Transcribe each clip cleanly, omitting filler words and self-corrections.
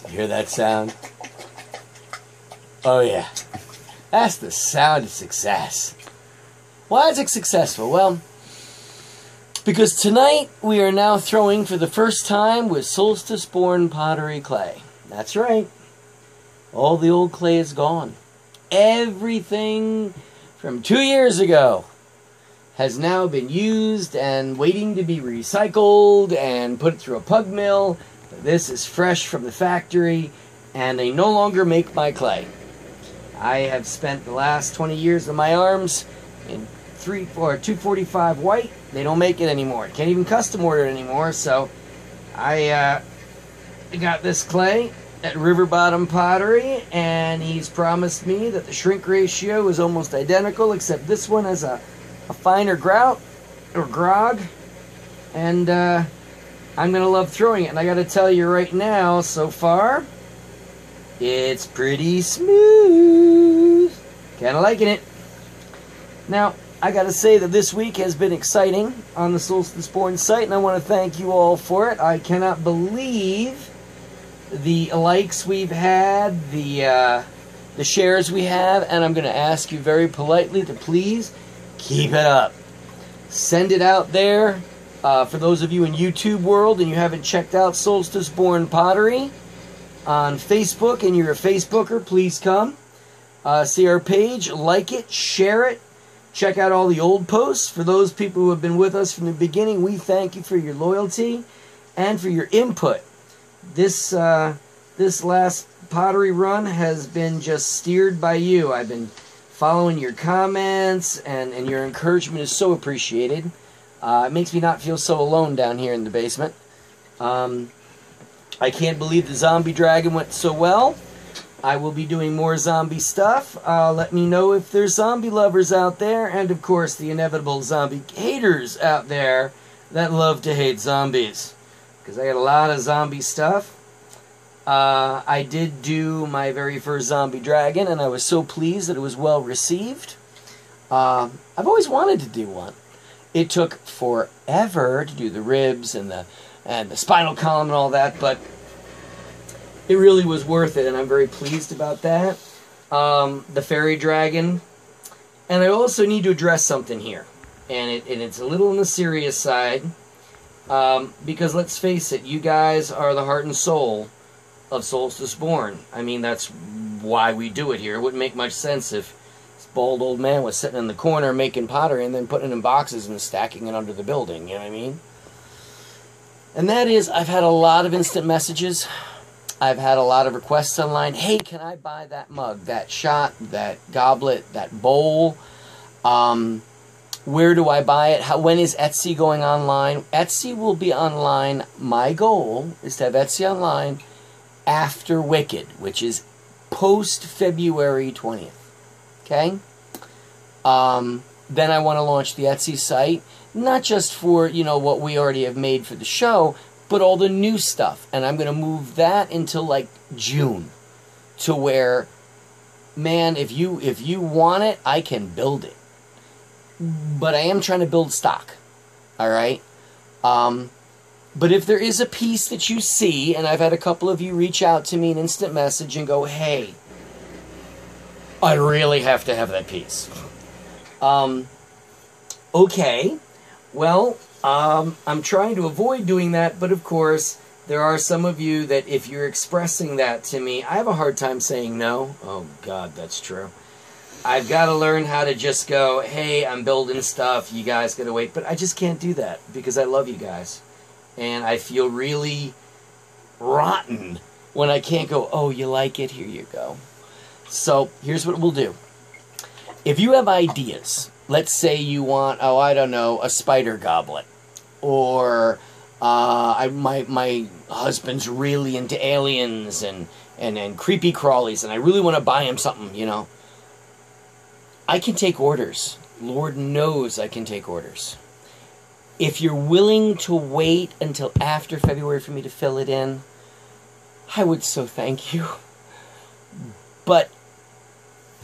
You hear that sound? Oh yeah. That's the sound of success. Why is it successful? Well, because tonight we are now throwing for the first time with Solstice-born pottery clay. That's right. All the old clay is gone. Everything from 2 years ago has now been used and waiting to be recycled and put through a pug mill. This is fresh from the factory, and they no longer make my clay. I have spent the last 20 years of my arms in 245 white. They don't make it anymore. Can't even custom order it anymore. So I got this clay at River Bottom Pottery, and he's promised me that the shrink ratio is almost identical, except this one has a finer grout or grog, and I'm gonna love throwing it. And I gotta tell you right now, so far it's pretty smooth. Kinda liking it. Now I gotta say that this week has been exciting on the Solstice-born site, and I want to thank you all for it. I cannot believe the likes we've had, the shares we have, and I'm going to ask you very politely to please keep it up. Send it out there. For those of you in YouTube world and you haven't checked out Solstice-born Pottery on Facebook and you're a Facebooker, please come. See our page, like it, share it. Check out all the old posts. For those people who have been with us from the beginning, we thank you for your loyalty and for your input. This last pottery run has been just steered by you. I've been following your comments, and your encouragement is so appreciated. It makes me not feel so alone down here in the basement. I can't believe the zombie dragon went so well. I will be doing more zombie stuff. Let me know if there's zombie lovers out there, and of course the inevitable zombie haters out there that love to hate zombies. Because I got a lot of zombie stuff. I did do my very first zombie dragon, and I was so pleased that it was well received. I've always wanted to do one. It took forever to do the ribs and the spinal column and all that, but it really was worth it, and I'm very pleased about that. The fairy dragon. And I also need to address something here. And it's a little on the serious side. Because let's face it, you guys are the heart and soul of Solstice-born. I mean, that's why we do it here. It wouldn't make much sense if this bald old man was sitting in the corner making pottery and then putting it in boxes and stacking it under the building, you know what I mean? And that is, I've had a lot of instant messages. I've had a lot of requests online. Hey, can I buy that mug, that shot, that goblet, that bowl? Where do I buy it? When is Etsy going online? Etsy will be online. My goal is to have Etsy online after Wicked, which is post-February 20th. Okay? Then I want to launch the Etsy site, not just for, you know, what we already have made for the show, but all the new stuff. And I'm going to move that until, like, June, to where, man, if you want it, I can build it. But I am trying to build stock. All right? But if there is a piece that you see, and I've had a couple of you reach out to me in instant message and go, hey, I really have to have that piece. Okay. Well, I'm trying to avoid doing that, but of course, there are some of you that if you're expressing that to me, I have a hard time saying no. Oh, God, that's true. I've got to learn how to just go, hey, I'm building stuff, you guys got to wait. But I just can't do that because I love you guys. And I feel really rotten when I can't go, oh, you like it? Here you go. So here's what we'll do. If you have ideas, let's say you want, oh, I don't know, a spider goblet. Or my husband's really into aliens and creepy crawlies, and I really want to buy him something, you know. I can take orders. Lord knows I can take orders. If you're willing to wait until after February for me to fill it in, I would so thank you. But,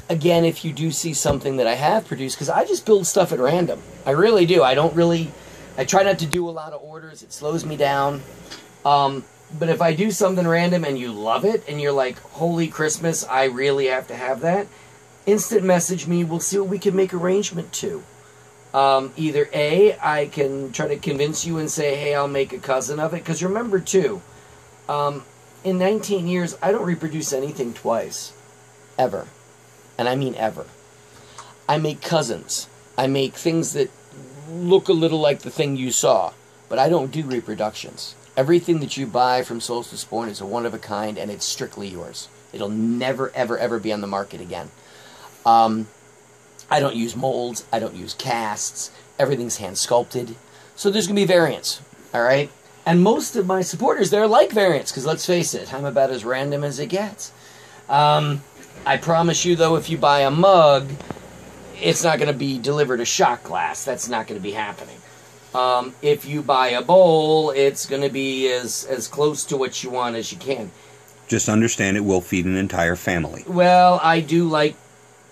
again, if you do see something that I have produced, because I just build stuff at random. I really do. I try not to do a lot of orders. It slows me down. But if I do something random and you love it, and you're like, holy Christmas, I really have to have that, instant message me. We'll see what we can make arrangement to. Either A, I can try to convince you and say, hey, I'll make a cousin of it. Because remember, too, in 19 years, I don't reproduce anything twice. Ever. And I mean ever. I make cousins. I make things that look a little like the thing you saw. But I don't do reproductions. Everything that you buy from Solstice Born is a one-of-a-kind, and it's strictly yours. It'll never, ever, ever be on the market again. I don't use molds. I don't use casts. Everything's hand-sculpted. So there's going to be variants, all right? And most of my supporters, they're like variants, because let's face it, I'm about as random as it gets. I promise you, though, if you buy a mug, it's not going to be delivered a shot glass. That's not going to be happening. If you buy a bowl, it's going to be as close to what you want as you can. Just understand it will feed an entire family. Well, I do like,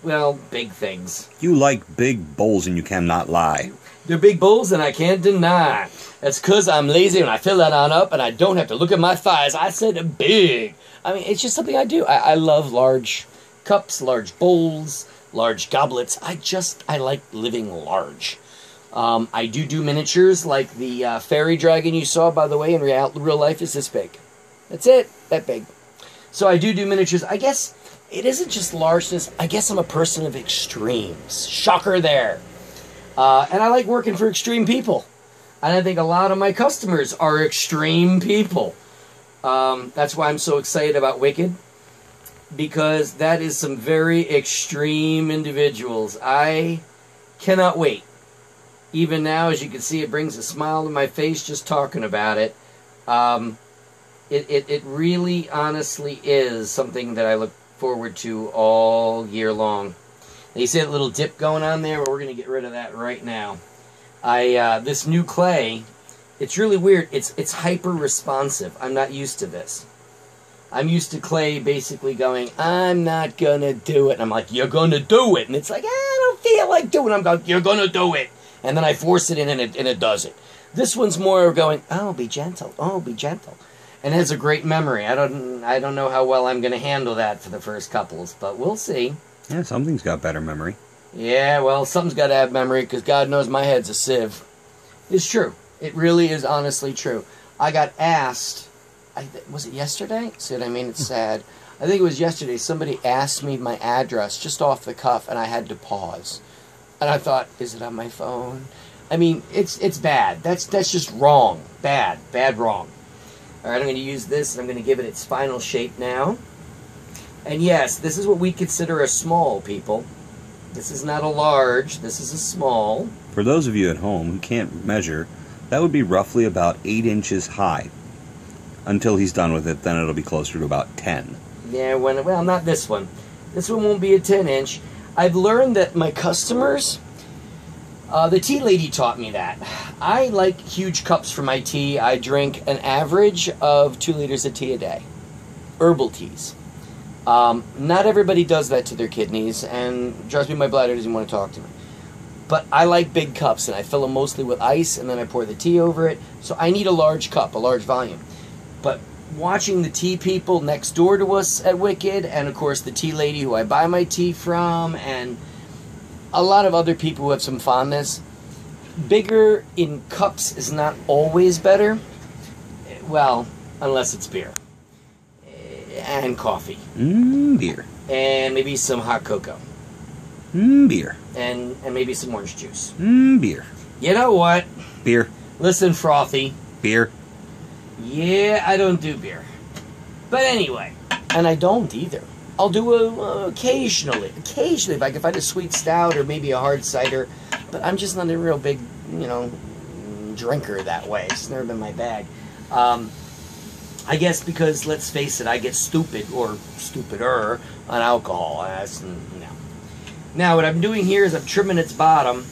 well, big things. You like big bowls and you cannot lie. They're big bowls and I can't deny. That's because I'm lazy and I fill that on up and I don't have to look at my thighs. I said big. I mean, it's just something I do. I love large cups, large bowls, large goblets. I like living large. I do miniatures, like the fairy dragon you saw, by the way, in real life is this big. That's it, that big. So I do miniatures. I guess it isn't just largeness. I guess I'm a person of extremes. Shocker there. And I like working for extreme people. And I think a lot of my customers are extreme people. That's why I'm so excited about Wicked. Because that is some very extreme individuals. I cannot wait. Even now, as you can see, it brings a smile to my face just talking about it. It really, honestly is something that I look forward to all year long. Now, you see that little dip going on there? Well, we're going to get rid of that right now. This new clay, it's really weird. It's hyper-responsive. I'm not used to this. I'm used to clay basically going, I'm not going to do it. And I'm like, you're going to do it. And it's like, I don't feel like doing it. I'm going, you're going to do it. And then I force it in and it does it. This one's more going, oh, be gentle. Oh, be gentle. And it has a great memory. I don't know how well I'm going to handle that for the first couples, but we'll see. Yeah, something's got better memory. Yeah, well, something's got to have memory because God knows my head's a sieve. It's true. It really is honestly true. I got asked, was it yesterday? See what I mean? It's sad. I think it was yesterday. Somebody asked me my address just off the cuff, and I had to pause. And I thought, is it on my phone? I mean, it's bad. That's just wrong. Bad, wrong. All right, I'm going to use this, and I'm going to give it its final shape now. And yes, this is what we consider a small, people. This is not a large. This is a small. For those of you at home who can't measure, that would be roughly about 8 inches high. Until he's done with it, then it'll be closer to about 10. Yeah, well, not this one. This one won't be a 10-inch. I've learned that my customers, the tea lady taught me that. I like huge cups for my tea. I drink an average of 2 liters of tea a day. Herbal teas. Not everybody does that to their kidneys, and trust me, my bladder doesn't want to talk to me. But I like big cups, and I fill them mostly with ice, and then I pour the tea over it. So I need a large cup, a large volume. But watching the tea people next door to us at Wicked, and of course the tea lady who I buy my tea from, and a lot of other people who have some fondness, bigger in cups is not always better. Well, unless it's beer. And coffee. Beer. And maybe some hot cocoa. Beer. And maybe some orange juice. Beer. You know what? Beer. Listen, Frothy. Beer. Yeah, I don't do beer. But anyway, and I don't either. I'll do occasionally if I can find a sweet stout or maybe a hard cider. But I'm just not a real big, drinker that way. It's never been my bag. I guess because, let's face it, I get stupid or stupider on alcohol. Now, what I'm doing here is I'm trimming its bottom.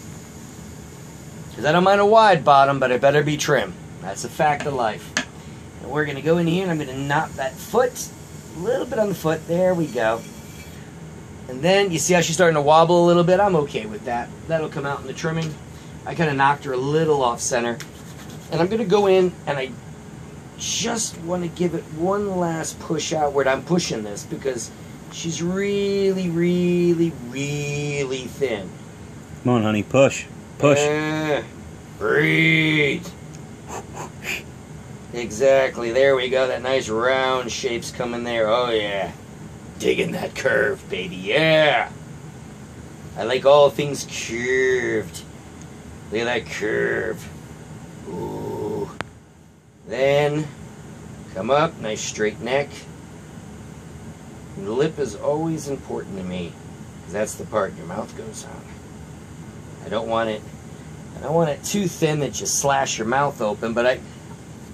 Because I don't mind a wide bottom, but it better be trim. That's a fact of life. And we're going to go in here and I'm going to knot that foot. A little bit on the foot. There we go. And then, you see how she's starting to wobble a little bit? I'm okay with that. That'll come out in the trimming. I kind of knocked her a little off center. And I'm going to go in and I just want to give it one last push outward. I'm pushing this because she's really, really, really thin. Come on, honey, push. Push. Breathe. Exactly. There we go. That nice round shape's coming there. Oh, yeah. Digging that curve, baby. Yeah. I like all things curved. Look at that curve. Ooh. Then, come up. Nice straight neck. And the lip is always important to me, because that's the part your mouth goes on. I don't want it too thin that you slash your mouth open, but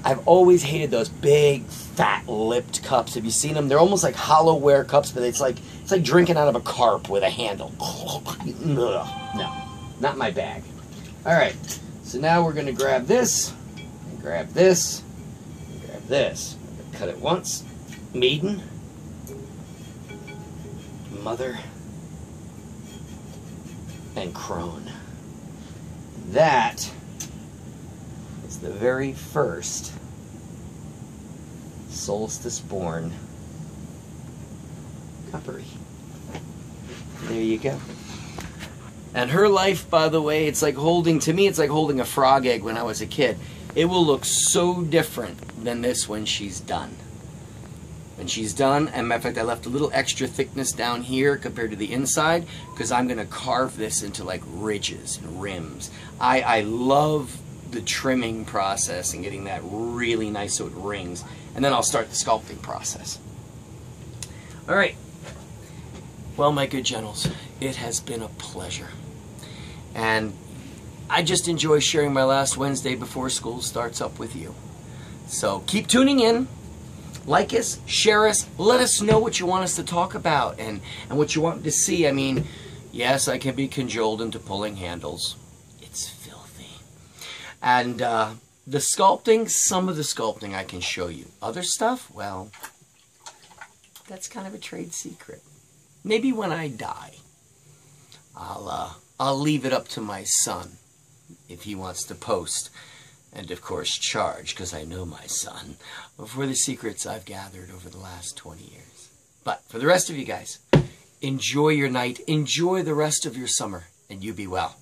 I've always hated those big, fat lipped cups. Have you seen them? They're almost like hollowware cups, but it's like drinking out of a carp with a handle. No, not my bag. All right, so now we're going to grab this, and grab this, and grab this. I'm going to cut it once. Maiden. Mother. And crone. That is the very first Solstice born Pottery. There you go. And her life, by the way, it's like holding a frog egg when I was a kid. It will look so different than this when she's done. When she's done, and matter of fact, I left a little extra thickness down here compared to the inside because I'm going to carve this into like ridges and rims. I love the trimming process and getting that really nice so it rings. And then I'll start the sculpting process. All right. Well, my good gentles, it has been a pleasure. And I just enjoy sharing my last Wednesday before school starts up with you. So keep tuning in. Like us, share us, let us know what you want us to talk about and what you want to see. I mean, yes, I can be cajoled into pulling handles. It's filthy. And the sculpting, some of the sculpting I can show you. Other stuff, well, that's kind of a trade secret. Maybe when I die, I'll leave it up to my son if he wants to post. And, of course, charge, because I know my son, for the secrets I've gathered over the last 20 years. But for the rest of you guys, enjoy your night, enjoy the rest of your summer, and you be well.